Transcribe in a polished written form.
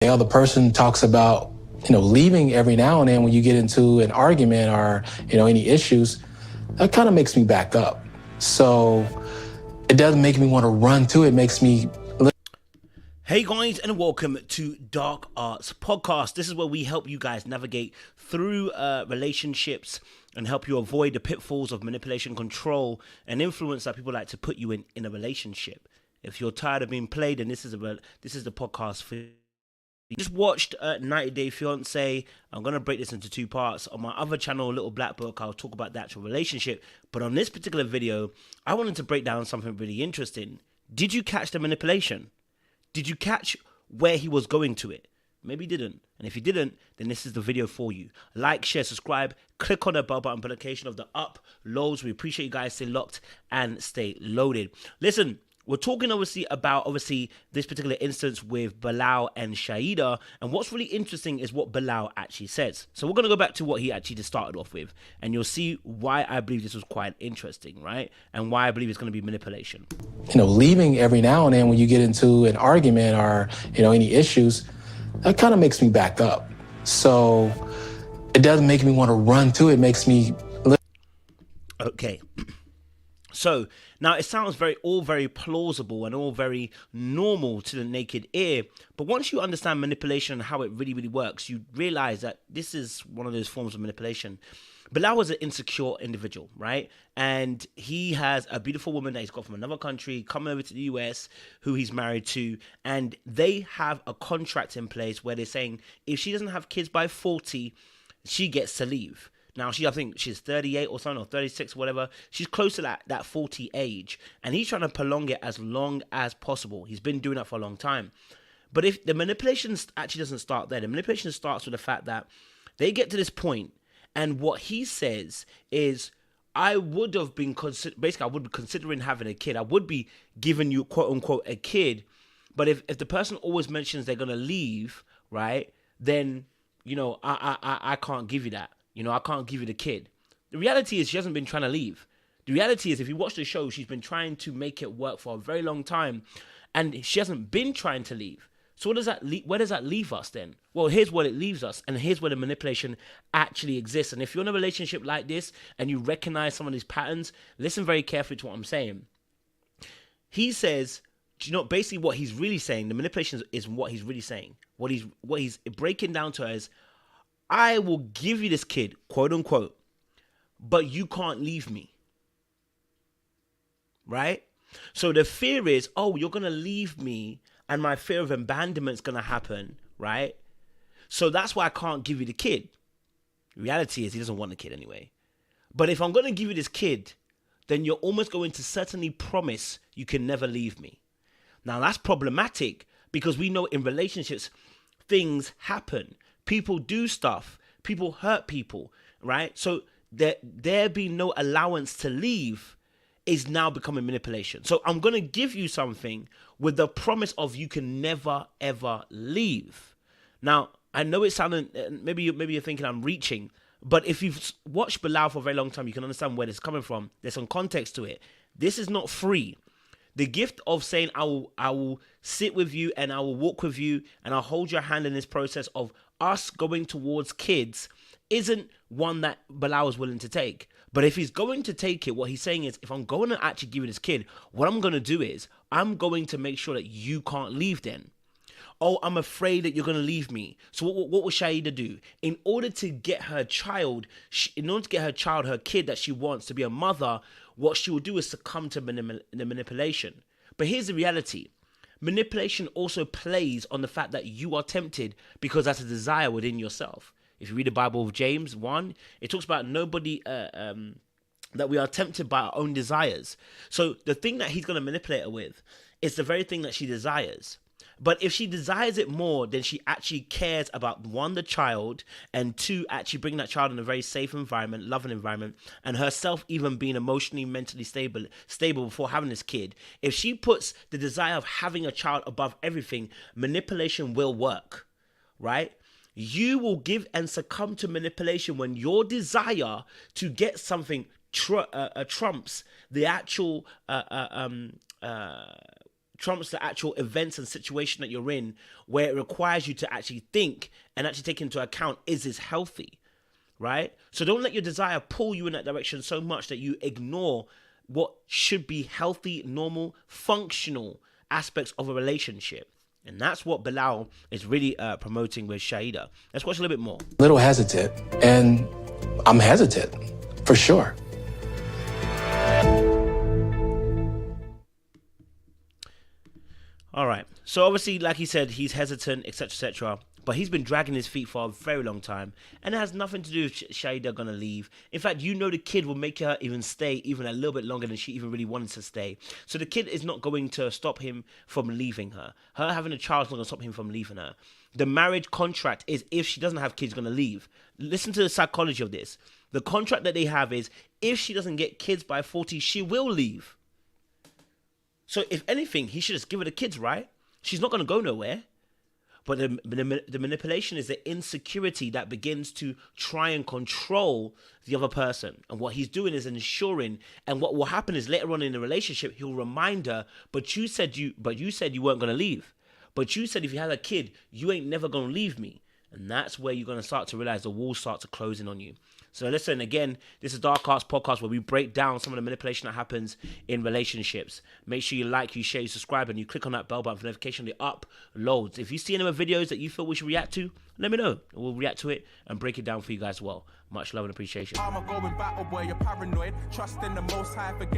The other person talks about, leaving every now and then when you get into an argument or, any issues. That kind of makes me back up. So it doesn't make me want to run to it. It makes me. Hey guys, and welcome to Dark Arts Podcast. This is where we help you guys navigate through relationships and help you avoid the pitfalls of manipulation, control, and influence that people like to put you in a relationship. If you're tired of being played, then this is the podcast for you. Just watched 90 Day Fiance. I'm going to break this into two parts. On my other channel, Little Black Book, I'll talk about the actual relationship. But on this particular video, I wanted to break down something really interesting. Did you catch the manipulation? Did you catch where he was going to it? Maybe you didn't. And if you didn't, then this is the video for you. Like, share, subscribe, click on the bell button for notification of the uploads. We appreciate you guys. Stay locked and stay loaded. Listen, we're talking about this particular instance with Bilal and Shaida, and what's really interesting is what Bilal actually says. So we're going to go back to what he actually just started off with, and you'll see why I believe this was quite interesting, right? And why I believe it's going to be manipulation. Leaving every now and then when you get into an argument or, any issues, that kind of makes me back up. So it doesn't make me want to run to it. It makes me. Okay. So now it sounds all very plausible and all very normal to the naked ear. But once you understand manipulation and how it really, really works, you realize that this is one of those forms of manipulation. Bilal was an insecure individual, right? And he has a beautiful woman that he's got from another country coming over to the US who he's married to. And they have a contract in place where they're saying if she doesn't have kids by 40, she gets to leave. Now, I think she's 38 or something, or 36, whatever. She's close to that 40 age. And he's trying to prolong it as long as possible. He's been doing that for a long time. But if the manipulation actually doesn't start there, the manipulation starts with the fact that they get to this point, and what he says is, I would have been, basically, I would be considering having a kid. I would be giving you, quote unquote, a kid. But if the person always mentions they're going to leave, right, then, I can't give you that. I can't give you the kid. The reality is she hasn't been trying to leave. The reality is if you watch the show, she's been trying to make it work for a very long time, and she hasn't been trying to leave. So where does that leave us then? Well, here's what it leaves us, and here's where the manipulation actually exists. And if you're in a relationship like this and you recognize some of these patterns, listen very carefully to what I'm saying. He says, basically what he's really saying, the manipulation is what he's really saying. What he's breaking down to is, I will give you this kid, quote unquote, but you can't leave me. Right? So the fear is, oh, you're going to leave me and my fear of abandonment is going to happen, right? So that's why I can't give you the kid. The reality is he doesn't want the kid anyway. But if I'm going to give you this kid, then you're almost going to certainly promise you can never leave me. Now that's problematic because we know in relationships, things happen. People do stuff. People hurt people, right? So there being no allowance to leave is now becoming manipulation. So I'm going to give you something with the promise of you can never, ever leave. Now, I know it sounded, maybe you're thinking I'm reaching, but if you've watched Bilal for a very long time, you can understand where this is coming from. There's some context to it. This is not free. The gift of saying, I will sit with you and I will walk with you and I'll hold your hand in this process of us going towards kids isn't one that Bilal is willing to take. But if he's going to take it, what he's saying is, if I'm going to actually give you this kid, what I'm going to do is I'm going to make sure that you can't leave then. Oh, I'm afraid that you're going to leave me. So what will Shaida do? In order to get her child, her kid that she wants to be a mother, what she will do is succumb to the manipulation. But here's the reality. Manipulation also plays on the fact that you are tempted because that's a desire within yourself. If you read the Bible of James 1, it talks about that we are tempted by our own desires. So the thing that he's going to manipulate her with is the very thing that she desires. But if she desires it more, then she actually cares about, one, the child, and two, actually bringing that child in a very safe environment, loving environment, and herself even being emotionally, mentally stable before having this kid. If she puts the desire of having a child above everything, manipulation will work, right? You will give and succumb to manipulation when your desire to get something trumps the actual trumps the actual events and situation that you're in, where it requires you to actually think and actually take into account, is this healthy, right? So don't let your desire pull you in that direction so much that you ignore what should be healthy, normal, functional aspects of a relationship. And that's what Bilal is really promoting with Shaida. Let's watch a little bit more. Little hesitant, and I'm hesitant for sure. All right. So obviously, like he said, he's hesitant, etc., etc. But he's been dragging his feet for a very long time, and it has nothing to do with Shaida gonna leave. In fact, you know the kid will make her even stay even a little bit longer than she even really wanted to stay. So the kid is not going to stop him from leaving her. Her having a child is not gonna stop him from leaving her. The marriage contract is, if she doesn't have kids, gonna leave. Listen to the psychology of this. The contract that they have is, if she doesn't get kids by 40, she will leave. So if anything, he should just give her the kids, right? She's not going to go nowhere. But the manipulation is the insecurity that begins to try and control the other person. And what he's doing is ensuring, and what will happen is later on in the relationship, he'll remind her, but you said you weren't going to leave. But you said if you had a kid, you ain't never going to leave me. And that's where you're going to start to realize the walls start to close in on you. So listen, again, this is Dark Arts Podcast, where we break down some of the manipulation that happens in relationships. Make sure you like, you share, you subscribe, and you click on that bell button for notification of the uploads. If you see any other videos that you feel we should react to, let me know. We'll react to it and break it down for you guys as well. Much love and appreciation. I'm going battle boy, you're paranoid. Trust in the Most High, forget